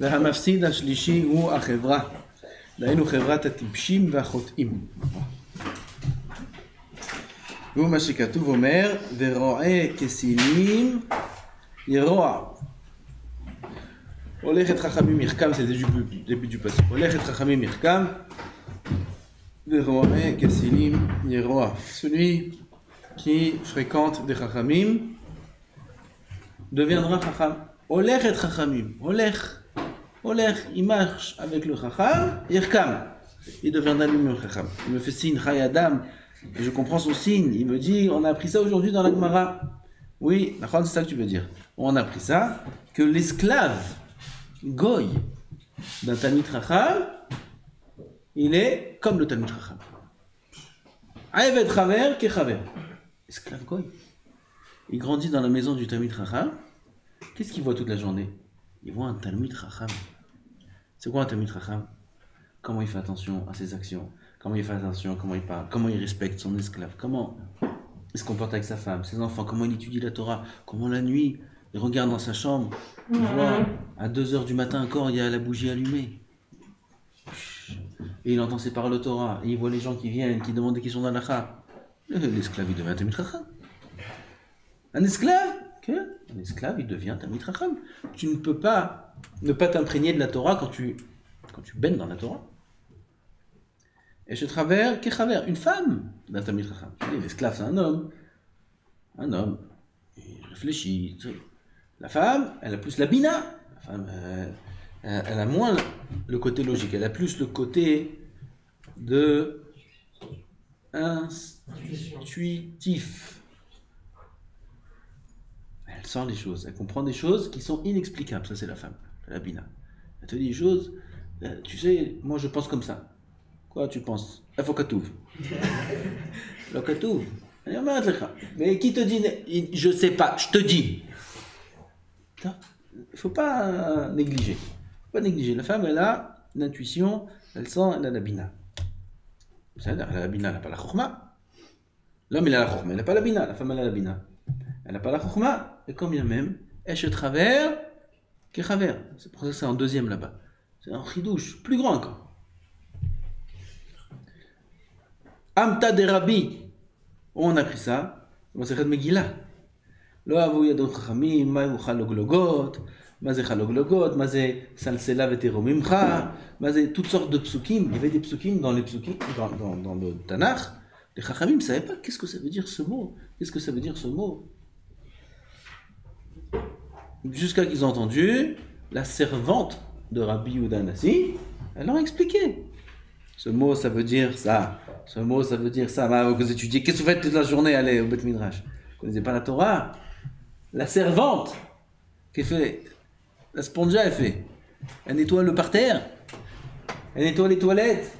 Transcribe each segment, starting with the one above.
והמפסיד השלישי הוא החברה. דהיינו חברת הטיפשים והחוטאים. והוא מה שכתוב אומר, ורועה כסילים ירוע. הולכת חכמים יחכם, c'est le début du passage. הולכת חכמים יחכם, ורועה כסילים ירוע. Celui qui fréquente des chachamim deviendra chacham. הולכת חכמים, הולך, il marche avec le chacham, yirkam. Il deviendra lui-même chacham. Il me fait signe, Chai Adam, et je comprends son signe. Il me dit, on a appris ça aujourd'hui dans la Gemara. Oui, c'est ça que tu veux dire. On a appris ça, que l'esclave, goy, d'un Talmid Chacham, il est comme le Talmid Chacham. Aïved Chaver, Kechaver. Esclave goy. Il grandit dans la maison du Talmid Chacham. Qu'est-ce qu'il voit toute la journée? Il voit un Talmid Chacham. C'est quoi un Talmid Chacham? Comment il fait attention à ses actions? Comment il fait attention, comment il parle? Comment il respecte son esclave? Comment il se comporte avec sa femme, ses enfants? Comment il étudie la Torah? Comment la nuit, il regarde dans sa chambre, il voit à 2h du matin encore, il y a la bougie allumée. Et il entend ses paroles de Torah. Et il voit les gens qui viennent, qui demandent des questions d'Halakha. L'esclave, il devient un Talmid Chacham. Un esclave, il devient Talmid Chacham. Tu ne peux pas ne pas t'imprégner de la Torah quand tu baignes dans la Torah. Et je travers, Kechaver, une femme d'un Talmid Chacham. L'esclave, c'est un homme. Un homme, il réfléchit. La femme, elle a plus la bina. La femme, elle a moins le côté logique. Elle a plus le côté de intuitif. Elle sent les choses. Elle comprend des choses qui sont inexplicables. Ça, c'est la femme, la bina. Elle te dit des choses. Tu sais, moi, je pense comme ça. Quoi tu penses? Il faut que tu ouvres. Le que tu ouvres. Mais qui te dit? Je sais pas, je te dis. Il ne faut pas négliger. Pas négliger. La femme, elle a l'intuition, elle sent, elle a la bina. C'est-à-dire, elle a la bina, elle n'a pas la chokhma. L'homme, il a la chokhma, il n'a pas la bina. La femme, elle a la bina. Elle n'a pas la chokhma. Et quand bien même, elle se travers, kechaver. C'est pour ça que c'est en deuxième là-bas. C'est un chidouche, plus grand encore. Amta de Rabbi. On a pris ça. On s'est fait de Megillah. Lo avu yadot chachamim, ma hu chaloglogot, ma ze chaloglogot, ma ze salsela veteromimcha, ma ze toutes sortes de psukim. Il y avait des psukim dans les psukim, dans le Tanakh. Les chachamim ne savaient pas qu'est-ce que ça veut dire ce mot. Qu'est-ce que ça veut dire ce mot? Jusqu'à qu'ils ont entendu la servante de Rabbi Yehuda Hanassi, elle leur a expliqué. Ce mot, ça veut dire ça. Ce mot, ça veut dire ça. Vous étudiez. Qu'est-ce que vous faites toute la journée? Allez, au Beth Midrash. Vous ne connaissez pas la Torah? La servante, qui fait. La spongia, elle fait. Elle nettoie le parterre. Elle nettoie les toilettes.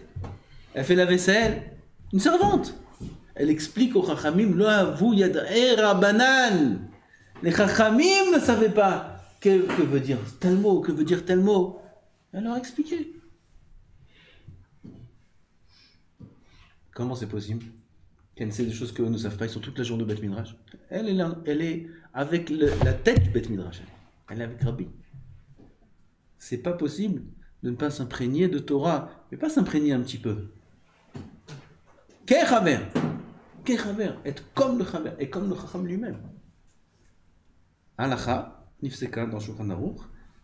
Elle fait la vaisselle. Une servante. Elle explique aux Chachamim, Lo avu yad'e Rabbanan. Les Chachamim ne savaient pas que veut dire tel mot, que veut dire tel mot. Elle leur a expliqué. Comment c'est possible qu'elle sait des choses qu'eux ne savent pas? Ils sont toute la journée au Beth Midrash. Elle est avec la tête du Beth Midrash. Elle est avec Rabbi. C'est pas possible de ne pas s'imprégner de Torah, mais pas s'imprégner un petit peu. Kechaver, être comme le Chaver, et comme le Chacham lui-même. Halacha, Nifseka dans Shulchan Aruch,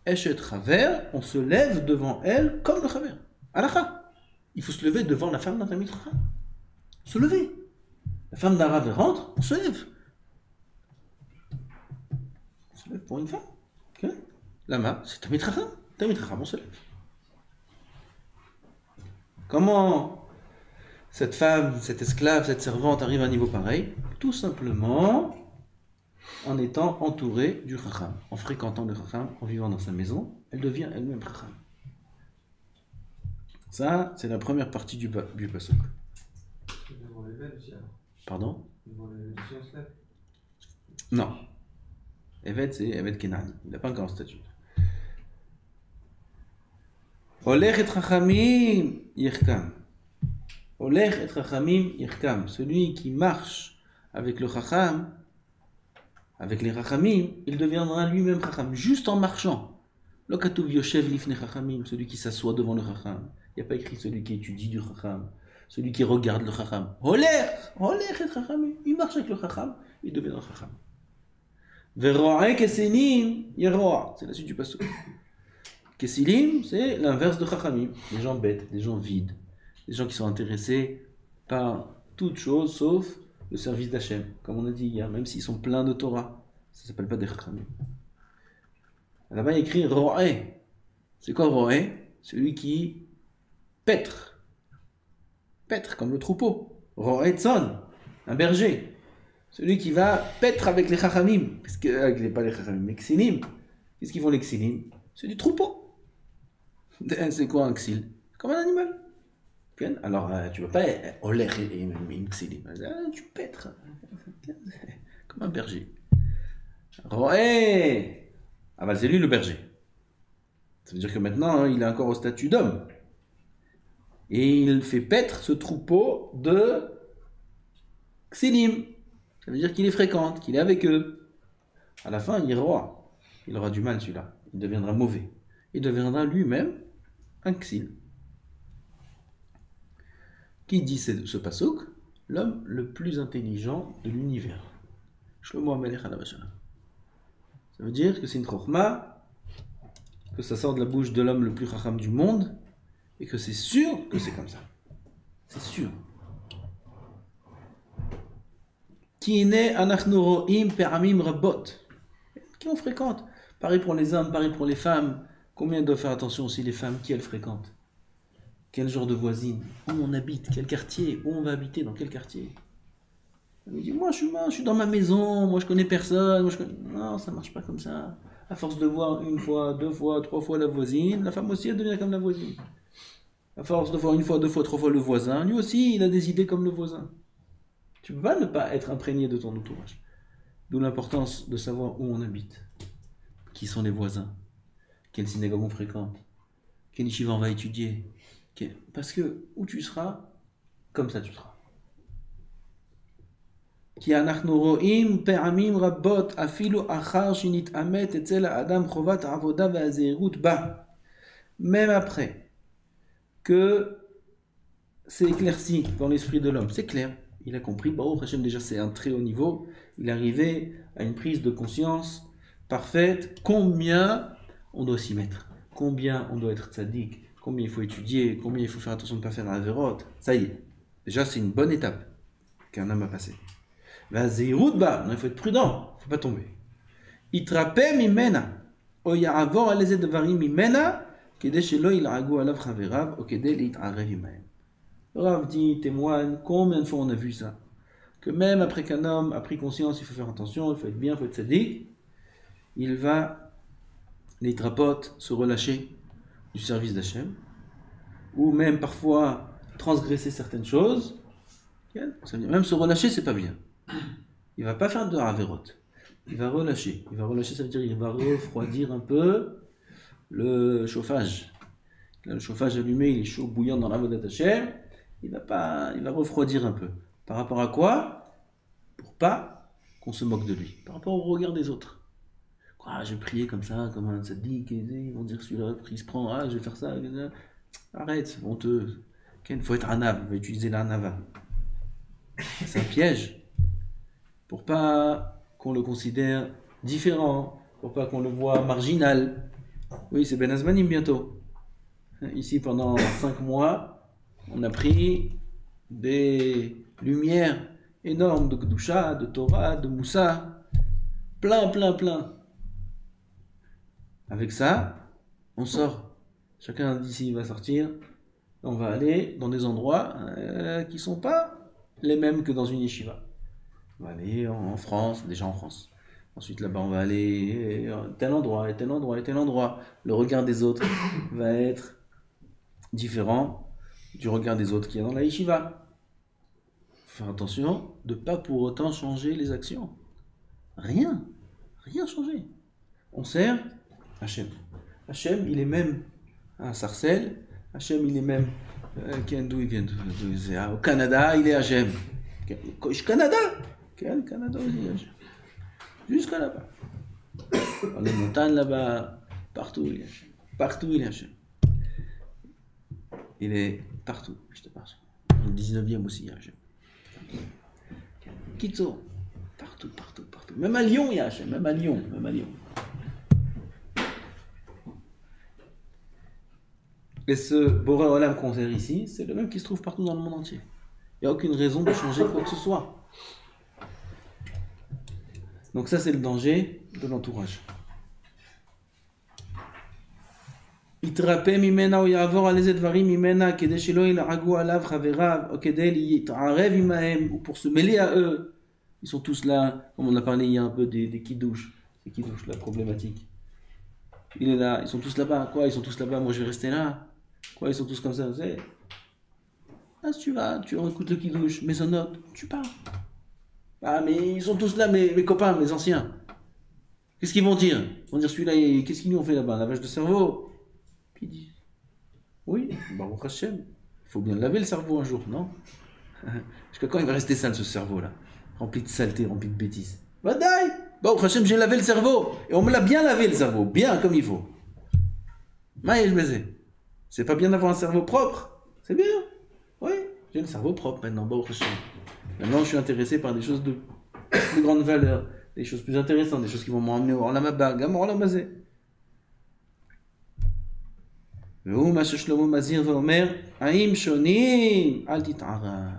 Eshet Chaver, on se lève devant elle comme le Chaver. Halacha, il faut se lever devant la femme d'un Talmid Chacham. Se lever. La femme d'un Rav rentre, on se lève. On se lève pour une femme. Okay. Lama, c'est Talmid Chacham. Talmid Chacham, on se lève. Comment cette femme, cette esclave, cette servante arrive à un niveau pareil? Tout simplement en étant entourée du Chacham, en fréquentant le Chacham, en vivant dans sa maison, elle devient elle-même Chacham. Ça, c'est la première partie du pasuk. Pardon? Non. Evet, c'est Evet Kenan. Il n'a pas encore un statut. Olech et Chachamim Yirkam. Olech et Chachamim Yirkam. Celui qui marche avec le Chacham, avec les Chachamim, il deviendra lui-même Chacham, juste en marchant. Lo katuv yoshev lifnei chachamim, celui qui s'assoit devant le chacham. Il n'y a pas écrit celui qui étudie du chacham, celui qui regarde le chacham. Holech et chachamim. Il marche avec le chacham, il devient un chacham. Vero'e kesenim yeroa. C'est la suite du pasuk. Kesilim, c'est l'inverse de chachamim. Des gens bêtes, des gens vides, des gens qui sont intéressés par toute chose sauf le service d'Hachem. Comme on a dit hier, même s'ils sont pleins de Torah, ça ne s'appelle pas des chachamim. Là-bas, il y a écrit ro'e. C'est quoi ro'e? Celui qui pètre. Pètre, comme le troupeau. Ro'e tson, un berger. Celui qui va pètre avec les chachamim. Parce que, pas les chachamim, les ksilim. Qu'est-ce qu'ils font les ksilim? C'est du troupeau. C'est quoi un ksil? Comme un animal. Alors, tu ne vas pas oler et une ksilim. Tu pètres. Comme un berger. Ro'e. Ah bah c'est lui le berger. Ça veut dire que maintenant, il est encore au statut d'homme. Et il fait paître ce troupeau de ksilim. Ça veut dire qu'il les fréquente, qu'il est avec eux. À la fin, il est roi. Il aura du mal celui-là. Il deviendra mauvais. Il deviendra lui-même un ksil. Qui dit ce pasuk? L'homme le plus intelligent de l'univers. Shlomo HaMelech alav hashalom. Ça veut dire que c'est une chokhma, que ça sort de la bouche de l'homme le plus chacham du monde, et que c'est sûr que c'est comme ça. C'est sûr. Qui on fréquente. Pareil pour les hommes, pareil pour les femmes. Combien doivent faire attention aussi les femmes, qui elles fréquentent? Quel genre de voisine? Où on habite? Quel quartier? Où on va habiter? Dans quel quartier? Elle me dit, moi je suis dans ma maison, moi je connais personne. Non, ça marche pas comme ça. À force de voir une fois, deux fois, trois fois la voisine, la femme aussi elle devient comme la voisine. À force de voir une fois, deux fois, trois fois le voisin, lui aussi il a des idées comme le voisin. Tu peux pas ne pas être imprégné de ton entourage. D'où l'importance de savoir où on habite. Qui sont les voisins? Quelle synagogue on fréquente? Quel yeshiva on va étudier? Parce que où tu seras, comme ça tu seras. כי אנחנו רואים פעמים רבות אפילו אחר שנתעמת אצל האדם חובת העבודה והזהירות בה. Même après que c'est éclairci dans l'esprit de l'homme, c'est clair, il a compris, Baruch Hashem déjà c'est un très haut niveau, il est arrivé à une prise de conscience parfaite, combien on doit s'y mettre, combien on doit être tzaddik, combien il faut étudier, combien il faut faire attention de ne pas faire la vérote, ça y est, déjà c'est une bonne étape qu'un homme a passée. Il faut être prudent, il ne faut pas tomber. Itrape mimena, o ya'avor aleze devarim mimena, kede shelo il'agu alav chaverav, o kede li'it'arev imahem. Le Rav dit, témoigne, combien de fois on a vu ça? Que même après qu'un homme a pris conscience, il faut faire attention, il faut être bien, il faut être tzaddik, il va, les trapotes, se relâcher du service d'Hachem, ou même parfois transgresser certaines choses. Ça veut dire, même se relâcher, c'est pas bien. Il va pas faire de Averot. Il va relâcher. Il va relâcher, ça veut dire qu'il va refroidir un peu le chauffage. Là, le chauffage allumé, il est chaud, bouillant dans la Avodat Hashem. Il va refroidir un peu. Par rapport à quoi? Pour pas qu'on se moque de lui. Par rapport au regard des autres. Quoi, je vais prier comme ça, comme un tzaddik, ils vont dire celui-là, il se prend, je vais faire ça. Arrête, honteux. Il faut être anav, il va utiliser l'anava. C'est un piège. Pour pas qu'on le considère différent, pour pas qu'on le voit marginal. Oui, c'est Ben Azmanim bientôt. Ici, pendant 5 mois, on a pris des lumières énormes de Kedusha, de Torah, de Moussa, plein. Avec ça, on sort. Chacun d'ici va sortir. On va aller dans des endroits qui ne sont pas les mêmes que dans une yeshiva. On va aller en France, déjà en France. Ensuite, là-bas, on va aller tel endroit, et tel endroit, et tel endroit. Le regard des autres va être différent du regard des autres qu'il y a dans la yeshiva. Faut faire attention de ne pas pour autant changer les actions. Rien changer. On sert Hachem. Hachem, il est même à Sarcelles. Hachem, il est même... d'où il vient? Au Canada, il est Hachem. Canada? Canada aussi, jusqu'à là-bas. Dans les montagnes là-bas, Partout il est Hachem. Partout il est Hachem. Il est partout, je te parle. Dans le 19e aussi, il y a Hachem. Kitso, partout, partout, partout. Même à Lyon, il y a Hachem. Même à Lyon, même à Lyon. Et ce Boré Olam qu'on sert ici, c'est le même qui se trouve partout dans le monde entier. Il n'y a aucune raison de changer quoi que ce soit. Donc ça, c'est le danger de l'entourage. יתרפא ממנה או יעבור על איזה דברים ממנה כדי שלא ילעגו עליו חבריו או כדי להתערב עמהם ou pour se mêler à eux. Ils sont tous là, comme on a parlé il y a un peu des kidouches. C'est kidouches la problématique. Il est là, ils sont tous là-bas. Quoi, ils sont tous là-bas, moi je vais rester là. Quoi, ils sont tous comme ça, vous savez. Ah, si tu vas, tu écoutes le kidouche, mets son note, tu pars. Ah, mais ils sont tous là, mes copains, mes anciens. Qu'est-ce qu'ils vont dire? Ils vont dire celui-là, qu'est-ce qu'ils nous ont fait là-bas? Lavage de cerveau? Qui dit? Oui, Baruch Hashem. Il faut bien laver le cerveau un jour, non? Jusqu'à quand il va rester sale ce cerveau-là? Rempli de saleté, rempli de bêtises. Badaï! Baruch Hashem, j'ai lavé le cerveau. Et on me l'a bien lavé le cerveau, bien comme il faut. Maïe, je baisais. C'est pas bien d'avoir un cerveau propre? C'est bien. Oui, j'ai le cerveau propre maintenant, Baruch Hashem. Maintenant, je suis intéressé par des choses de plus grande valeur, des choses plus intéressantes, des choses qui vont m'emmener au Olam Haba, Gam Olam Hazeh. והוא מה ששלמה מזהיר ואומר, האם שונים, אל תתערב.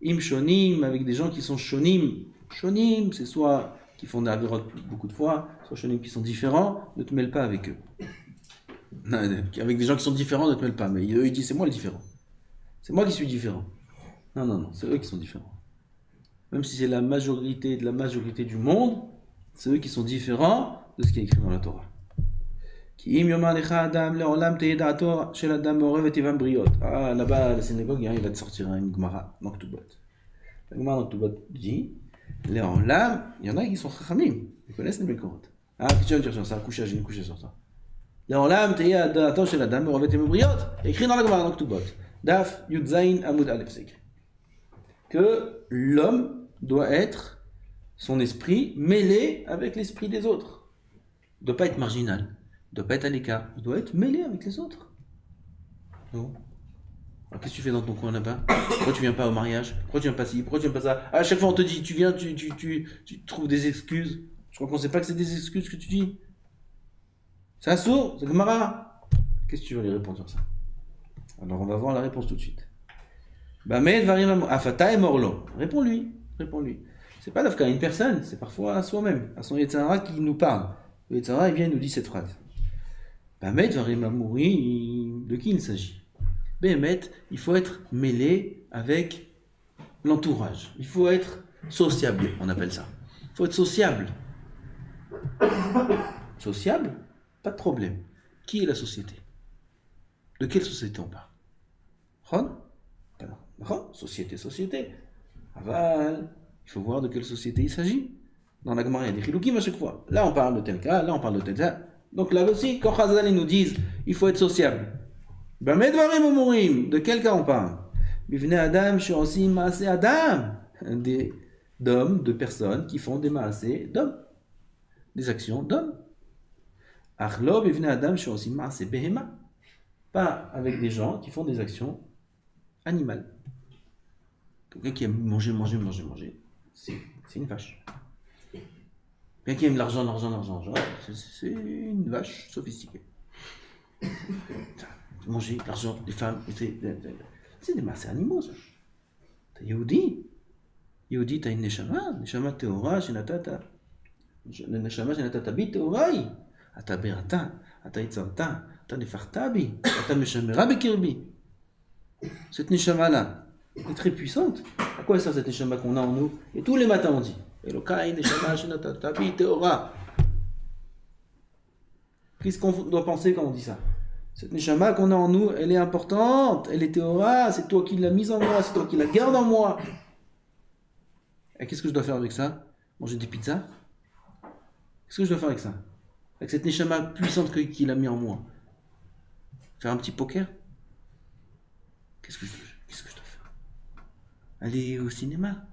אם שונים, avec des gens qui sont shonim. Shonim, c'est soit qui font des avérotes beaucoup de fois, soit shonim qui sont différents, ne te mêle pas avec eux. Non, avec des gens qui sont différents, ne te mêle pas. Mais eux, ils disent, c'est moi le différent. C'est moi qui suis différent. Non, non, non, c'est eux qui sont différents. Même si c'est la majorité de la majorité du monde, c'est eux qui sont différents de ce qui est écrit dans la Torah. Ah, là-bas, la synagogue, il va te sortir une Gemara, Noktubot. La Gemara Noktubot dit, les Olam, il y en a qui sont chachamim, ils connaissent les Mekorot. Ah, qu'est-ce que tu vas me dire sur ça? Couchage, j'ai une couchée sur ça. Les Olam, Teya Dato Shel Adam, Merovet et Mebriot, écrit dans la Gemara Noktubot. Daf, Yudzain, Amud Aleph, c'est écrit. Que l'homme doit être, son esprit, mêlé avec l'esprit des autres. Il ne doit pas être marginal. Il ne doit pas être à l'écart, il doit être mêlé avec les autres. Non. Alors qu'est-ce que tu fais dans ton coin là-bas? Pourquoi tu viens pas au mariage? Pourquoi tu viens pas ci? Pourquoi tu viens pas ça? À chaque fois on te dit, tu viens, tu trouves des excuses. Je crois qu'on ne sait pas que c'est des excuses que tu dis. C'est un sourd, c'est Gemara. Qu'est-ce que tu veux lui répondre sur ça? Alors on va voir la réponse tout de suite. Réponds-lui, réponds-lui. C'est pas l'afka à une personne, c'est parfois à soi-même, à son Yetzirah qui nous parle. Le Yetzirah, il vient et nous dit cette phrase. De qui il s'agit? Béhémet, il faut être mêlé avec l'entourage. Il faut être sociable, on appelle ça. Il faut être sociable. Sociable? Pas de problème. Qui est la société? De quelle société on parle? Société. Aval, il faut voir de quelle société il s'agit. Dans la Gemara, il y a des chiloukim à chaque fois. Là, on parle de tel cas, là, on parle de tel cas. Donc là aussi, quand Chazal nous disent il faut être sociable. De quel cas on parle? Adam, d'hommes, de personnes qui font des maasé d'hommes, des actions d'hommes. Pas avec des gens qui font des actions animales. Quelqu'un qui aime manger, c'est une vache. Quelqu'un qui aime l'argent, c'est une vache sophistiquée. Manger, l'argent, les femmes, c'est des masses animaux, ça. T'as Yehudi, t'as une neshama teora, shenatata bit teorai, ata berata, ata itzarta, ata nefartabi, ata meshamera bekirbi. Cette neshama-là est très puissante. À quoi sert cette neshama qu'on a en nous? Et tous les matins on dit Elokai neshama shenatata bit teora. Qu'est-ce qu'on doit penser quand on dit ça? Cette neshama qu'on a en nous, elle est importante, elle est théora, c'est toi qui l'as mise en moi, c'est toi qui la garde en moi. Et qu'est-ce que je dois faire avec ça? Manger des pizzas? Qu'est-ce que je dois faire avec ça? Avec cette neshama puissante qu'il a mis en moi? Faire un petit poker? Qu'est-ce que je dois faire? Aller au cinéma?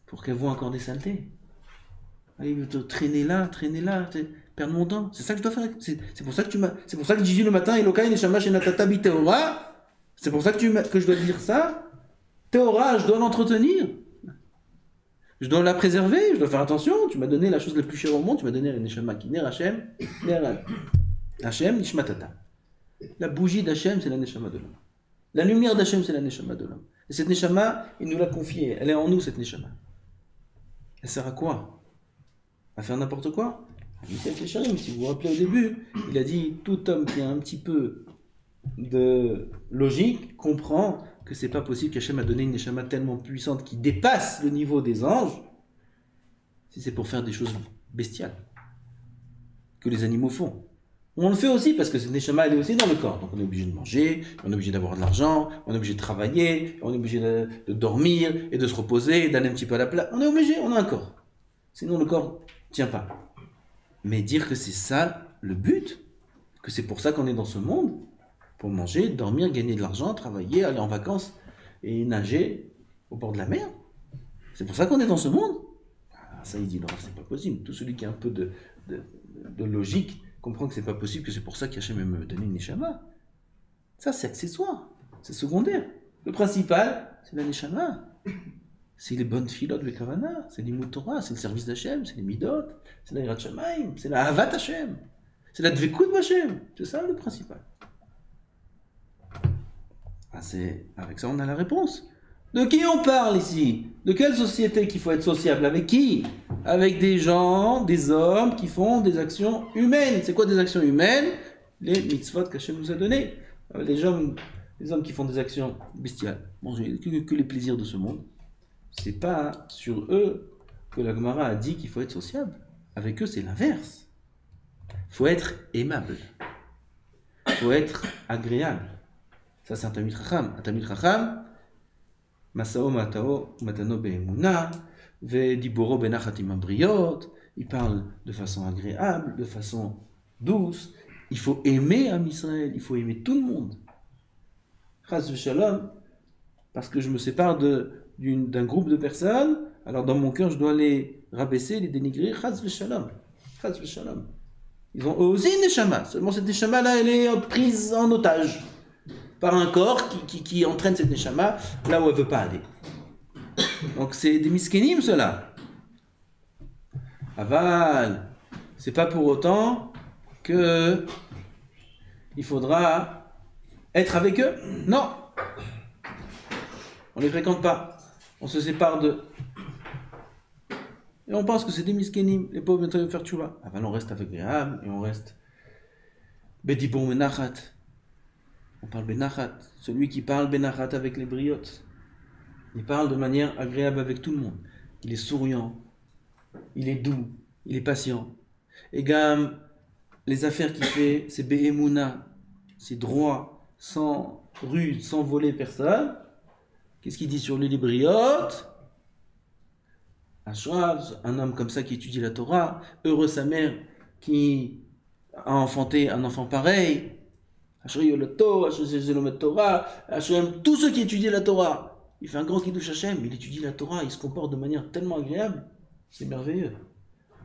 Pour qu'elle voit encore des saletés? Aller te traîner là, perdre mon temps. C'est ça que je dois faire. C'est pour ça que c'est pour ça que Jésus le matin, Elokai Neshama Shenatata Bi Teora. C'est pour ça que je dois dire ça. Teora, je dois l'entretenir. Je dois la préserver, je dois faire attention. Tu m'as donné la chose la plus chère au monde, tu m'as donné le Neshama qui ner Hashem, Hashem Nishmatata. La bougie d'Hachem, c'est la Neshama de l'homme. La lumière d'Hachem, c'est la Neshama de l'homme. Et cette Neshama, il nous l'a confiée. Elle est en nous, cette Neshama. Elle sert à quoi? À faire n'importe quoi? Si vous vous rappelez au début, il a dit tout homme qui a un petit peu de logique comprend que c'est pas possible qu'Hachem a donné une Neshama tellement puissante qui dépasse le niveau des anges si c'est pour faire des choses bestiales que les animaux font. On le fait aussi parce que cette Neshama elle est aussi dans le corps. Donc on est obligé de manger, on est obligé d'avoir de l'argent, on est obligé de travailler, on est obligé de dormir et de se reposer, d'aller un petit peu à la plage. On est obligé, on a un corps. Sinon le corps ne tient pas. Mais dire que c'est ça le but, que c'est pour ça qu'on est dans ce monde, pour manger, dormir, gagner de l'argent, travailler, aller en vacances et nager au bord de la mer. C'est pour ça qu'on est dans ce monde. Ça il dit non, c'est pas possible. Tout celui qui a un peu de logique comprend que c'est pas possible, que c'est pour ça qu'Hachem me donné une Neshama. Ça c'est accessoire, c'est secondaire. Le principal, c'est la Neshama. C'est les bonnes filotes, le Kavana, c'est l'Imout Torah, c'est le service d'Hachem, c'est les Midot, c'est la Yirat Shamayim, c'est la Havat Hachem, c'est la Dvekut Hachem. C'est ça le principal. Avec ça on a la réponse. De qui on parle ici? De quelle société qu'il faut être sociable? Avec qui? Avec des gens, des hommes qui font des actions humaines. C'est quoi des actions humaines? Les mitzvot qu'Hachem nous a donnés. Les hommes qui font des actions bestiales, manger que les plaisirs de ce monde. C'est pas sur eux que la Gemara a dit qu'il faut être sociable. Avec eux, c'est l'inverse. Il faut être aimable. Il faut être agréable. Ça, c'est un Talmid Chacham. Un Talmid Chacham, Masao Matao Matano Be'emuna, Ve'diboro Benachat Imam Briot. Il parle de façon agréable, de façon douce. Il faut aimer Am Israël. Il faut aimer tout le monde. Chas v'shalom, parce que je me sépare d'un groupe de personnes, alors dans mon cœur, je dois les rabaisser, les dénigrer. Chas v'shalom. Chas v'shalom. Ils ont eux aussi une neshama. Seulement cette neshama-là, elle est prise en otage par un corps qui entraîne cette neshama là où elle ne veut pas aller. Donc c'est des miskénim, ceux-là. Aval, c'est pas pour autant que il faudra être avec eux. Non. On les fréquente pas. On se sépare d'eux. Et on pense que c'est des miskénim. Les pauvres viennent faire tchouva. Aval, on reste avec les âmes et on reste bedibon benachat. On parle benachat. Celui qui parle benachat avec les briottes. Il parle de manière agréable avec tout le monde. Il est souriant. Il est doux. Il est patient. Et Gam, les affaires qu'il fait, c'est be'emuna. C'est droit, sans ruse, sans voler personne. Qu'est-ce qu'il dit sur lui, les briottes? Ashrav, un homme comme ça qui étudie la Torah. Heureux sa mère qui a enfanté un enfant pareil. Torah, tous ceux qui étudient la Torah, il fait un grand kiddush Hashem, il étudie la Torah, il se comporte de manière tellement agréable, c'est merveilleux.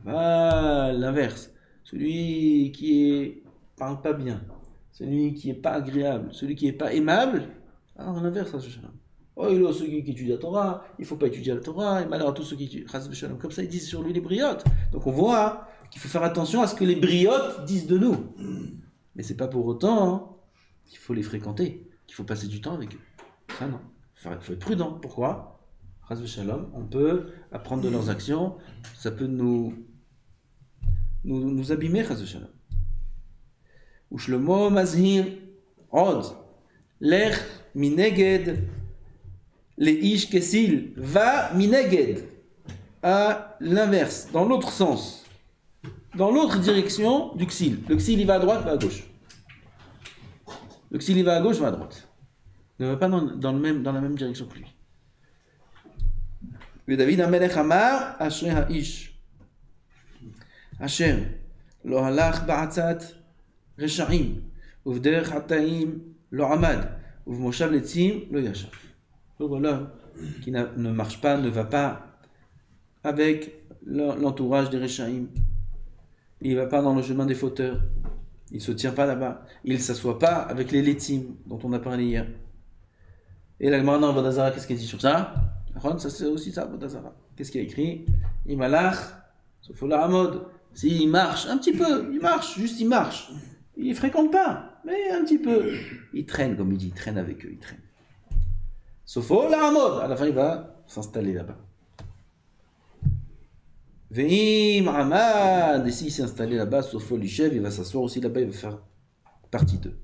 L'inverse, celui qui parle pas bien, celui qui est pas agréable, celui qui est pas aimable, alors l'inverse, oh, il a ceux qui étudient la Torah, il faut pas étudier la Torah, et malheur à tous ceux qui étudient, comme ça ils disent sur lui les briottes. Donc on voit qu'il faut faire attention à ce que les briottes disent de nous. Mais c'est pas pour autant qu'il faut les fréquenter, qu'il faut passer du temps avec eux. Ça non. Il faut être prudent. Pourquoi? On peut apprendre de leurs actions, ça peut nous abîmer. Ou Shlomo Mazhir Od Lech Mineged Leish Kesil va Mineged, à l'inverse, dans l'autre sens, dans l'autre direction du Ksil. Le Ksil il va à droite, va à gauche. Le Ksil il va à gauche, va à droite. Ne va pas dans la même direction que lui. Et David Amelech Amar, Ashrei Ha'ish. Hashem, lo halach ba'atzat reshaim, uvderech hataim lo amad, uvmoshav letzim lo yashav. L'homme qui ne marche pas, ne va pas avec l'entourage des reshaim. Il ne va pas dans le chemin des fauteurs. Il ne se tient pas là-bas. Il ne s'assoit pas avec les létim dont on a parlé hier. Et la Gemara dans Vodazara, qu'est-ce qu'il dit sur ça? Ça c'est aussi ça, Vodazara. Qu'est-ce qu'il a écrit? Imalach, sauf la Hamod. S'il marche un petit peu, il marche, juste il marche. Il ne fréquente pas, mais un petit peu. Il traîne, comme il dit, il traîne avec eux, il traîne. Sauf la Hamod. À la fin, il va s'installer là-bas. Veim Hamad, et s'il s'est installé là-bas, sauf l'Ishev, il va s'asseoir aussi là-bas, il va faire partie d'eux.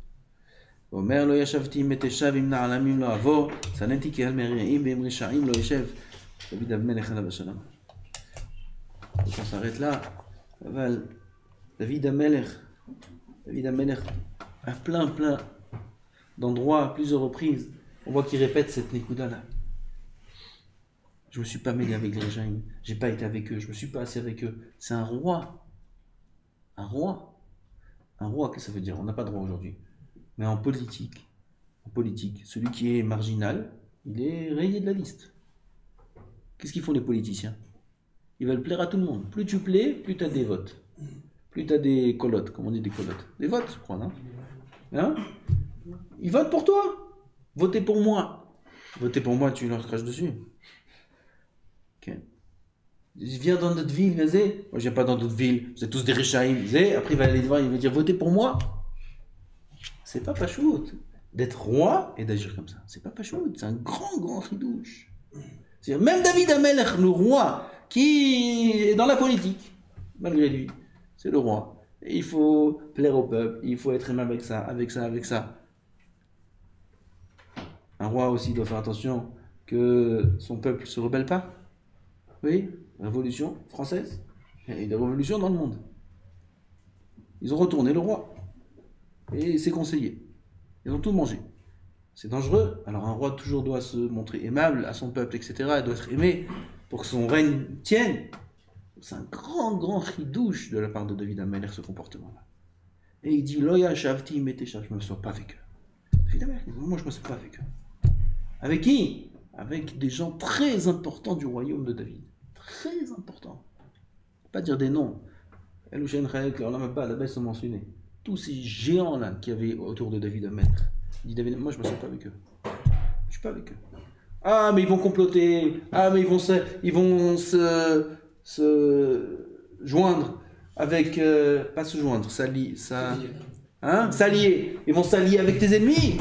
Omer lo yashavti meteshav im na'alamim lo avo, sanenti ki al meri'im ve'im risha'im lo yashev. David Amelech alav shalom. On s'arrête là. David Amelech a plein d'endroits, à plusieurs reprises. On voit qu'il répète cette nikuda là. Je ne me suis pas mêlé avec les Réjaïm, je n'ai pas été avec eux, je ne me suis pas assis avec eux. C'est un roi. Un roi. Un roi, qu'est-ce que ça veut dire? On n'a pas de roi aujourd'hui. Mais en politique, celui qui est marginal, il est rayé de la liste. Qu'est-ce qu'ils font les politiciens? Ils veulent plaire à tout le monde. Plus tu plais, plus tu as des votes. Plus tu as des colottes, comme on dit des colottes. Des votes, je crois, non? Hein? Ils votent pour toi. Votez pour moi. Votez pour moi, tu leur craches dessus. Okay. Je viens dans notre ville, moi je viens pas dans d'autres villes, vous êtes tous des Réchaïm, après il va aller devant, il va dire votez pour moi. C'est pas pachout d'être roi et d'agir comme ça. C'est pas pachout, c'est un grand chidouche. C'est-à-dire, même David Amelech, le roi, qui est dans la politique, malgré lui, c'est le roi. Et il faut plaire au peuple, il faut être aimable avec ça. Un roi aussi doit faire attention que son peuple ne se rebelle pas. Oui, révolution française. Il y a eu des révolutions dans le monde. Ils ont retourné le roi et ses conseillers. Ils ont tout mangé. C'est dangereux. Alors un roi toujours doit se montrer aimable à son peuple, etc. Il doit être aimé pour que son règne tienne. C'est un grand chidouche de la part de David Amelech, ce comportement-là. Et il dit Loya Shavti Meteshav, je ne me sors pas avec eux. David Amelech, moi je ne me sors pas avec eux. Avec qui? Avec des gens très importants du royaume de David. Très importants. Pas dire des noms. Elouchen Chayek, là-bas, ils sont mentionnés. Tous ces géants-là qu'il y avait autour de David Amelech. Il dit David, moi je ne me sors pas avec eux. Je ne suis pas avec eux. Ah, mais ils vont comploter. Ah, mais ils vont se joindre avec. Pas se joindre, s'allier. Ils vont s'allier avec tes ennemis.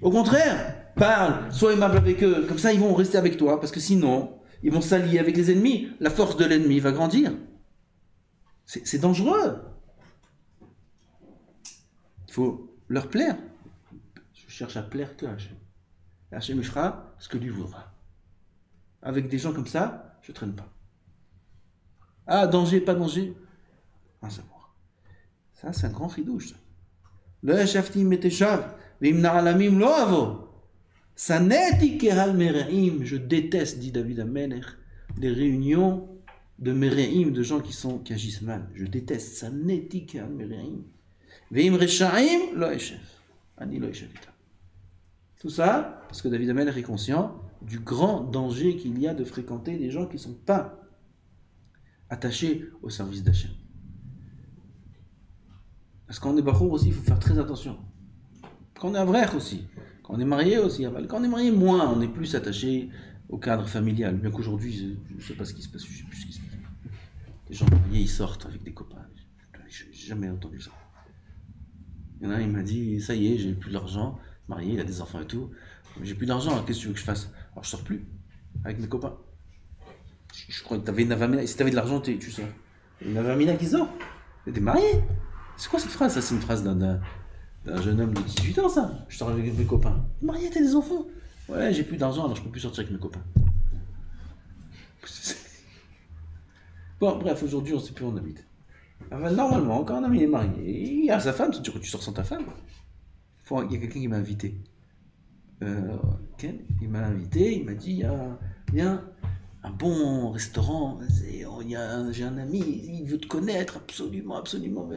Au contraire. Parle, sois aimable avec eux, comme ça ils vont rester avec toi, parce que sinon, ils vont s'allier avec les ennemis, la force de l'ennemi va grandir. C'est dangereux. Il faut leur plaire. Je cherche à plaire que Hachem. Hachem me fera ce que lui voudra. Avec des gens comme ça, je ne traîne pas. Ah, danger, pas danger. Un savoir. Ça, c'est un grand chidouche. Le shaftim meteshav, vim na'alamim lo avo. Je déteste, dit David Amelech, les réunions de Mereim, de gens qui agissent mal. Je déteste. Tout ça parce que David Amelech est conscient du grand danger qu'il y a de fréquenter des gens qui ne sont pas attachés au service d'Hachem. Parce qu'on est bachour aussi, il faut faire très attention. Quand on est avrer aussi. Quand on est marié aussi, quand on est marié, moins, on est plus attaché au cadre familial. Bien qu'aujourd'hui, je ne sais pas ce qui se passe, je ne sais plus ce qui se passe. Les gens mariés, ils sortent avec des copains. Je n'ai jamais entendu ça. Il y en a un, il m'a dit, ça y est, j'ai plus d'argent, marié, il a des enfants et tout. J'ai plus d'argent, qu'est-ce que tu veux que je fasse? Alors je sors plus avec mes copains. Je crois que tu avais une avamina, si tu avais de l'argent, tu sors. Une avamina qui sort. T'es marié? C'est quoi cette phrase? Ça, c'est une phrase d'un jeune homme de 18 ans, ça. Je sors avec mes copains. Marié, t'as des enfants? Ouais, j'ai plus d'argent, alors je peux plus sortir avec mes copains. Bon, bref, aujourd'hui, on sait plus où on habite. Enfin, normalement, quand un ami est marié, il a sa femme, tu sors sans ta femme. Il y a quelqu'un qui m'a invité. Il m'a invité, il m'a dit, viens, un bon restaurant, j'ai un ami, il veut te connaître absolument, absolument,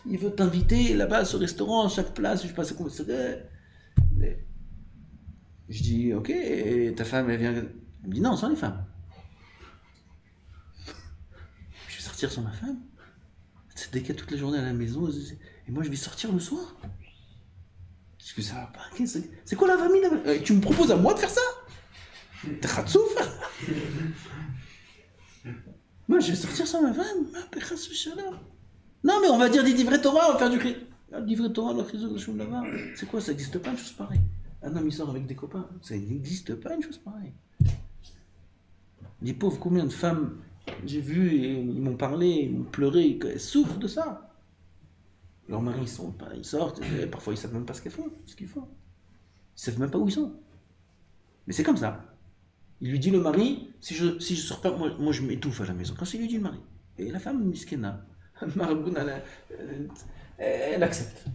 il veut t'inviter là-bas à ce restaurant, à chaque place, je sais pas comment ça fait. Je dis, ok, et ta femme, elle vient. Elle me dit, non, sans les femmes. Je vais sortir sans ma femme. C'est des cas toute la journée à la maison, et moi je vais sortir le soir. Est-ce que ça va pas? C'est quoi la famille là? Tu me proposes à moi de faire ça? T'es khatsouf? Moi je vais sortir sans ma femme. Non mais on va dire des divrei Torah, on va faire du cri. Divrei Torah, le chizuk de Shum Davar. C'est quoi? Ça n'existe pas une chose pareille. Un homme il sort avec des copains. Ça n'existe pas une chose pareille. Les pauvres, combien de femmes j'ai vu et ils m'ont parlé, ils m'ont pleuré, elles souffrent de ça. Leurs maris ils sortent, et parfois ils savent même pas ce qu'ils font. Ils savent même pas où ils sont. Mais c'est comme ça. Il lui dit le mari, si je sors pas, moi je m'étouffe à la maison. Quand il lui dit le mari. Et la femme miskena, Marabouna, elle accepte.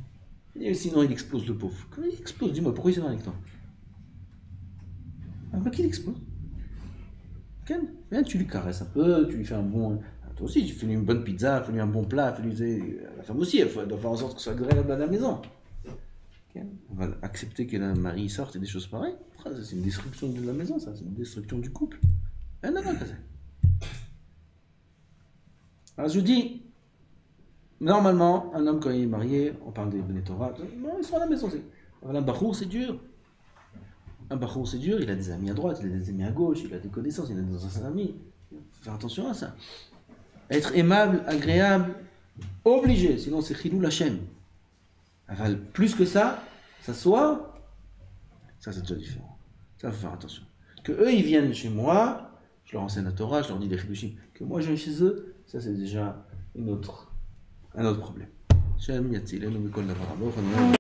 Et sinon il explose le pauvre. Quand il explose, dis-moi, pourquoi il s'est marié avec toi? Bah qu'il explose. Viens, tu lui caresses un peu, tu lui fais un bon... Toi aussi, tu fais lui une bonne pizza, fais lui un bon plat, fais lui... La femme aussi, elle doit faire en sorte que ce soit agréable à la maison. On va accepter que un mari sorte et des choses pareilles. C'est une destruction de la maison, ça. C'est une destruction du couple. Non. Alors je dis, normalement, un homme quand il est marié, on parle des Bnei Torah, ils sont à la maison. Un bachour, c'est dur. Un bachour, c'est dur, il a des amis à droite, il a des amis à gauche, il a des connaissances, il a des anciens amis. Il faut faire attention à ça. Être aimable, agréable, obligé, sinon c'est chilou la chaîne. Plus que ça soit, ça c'est déjà différent. Ça, il faut faire attention. Que eux, ils viennent chez moi, je leur enseigne la Torah, je leur dis des chidushim. Que moi, je vais chez eux, ça c'est déjà un autre problème.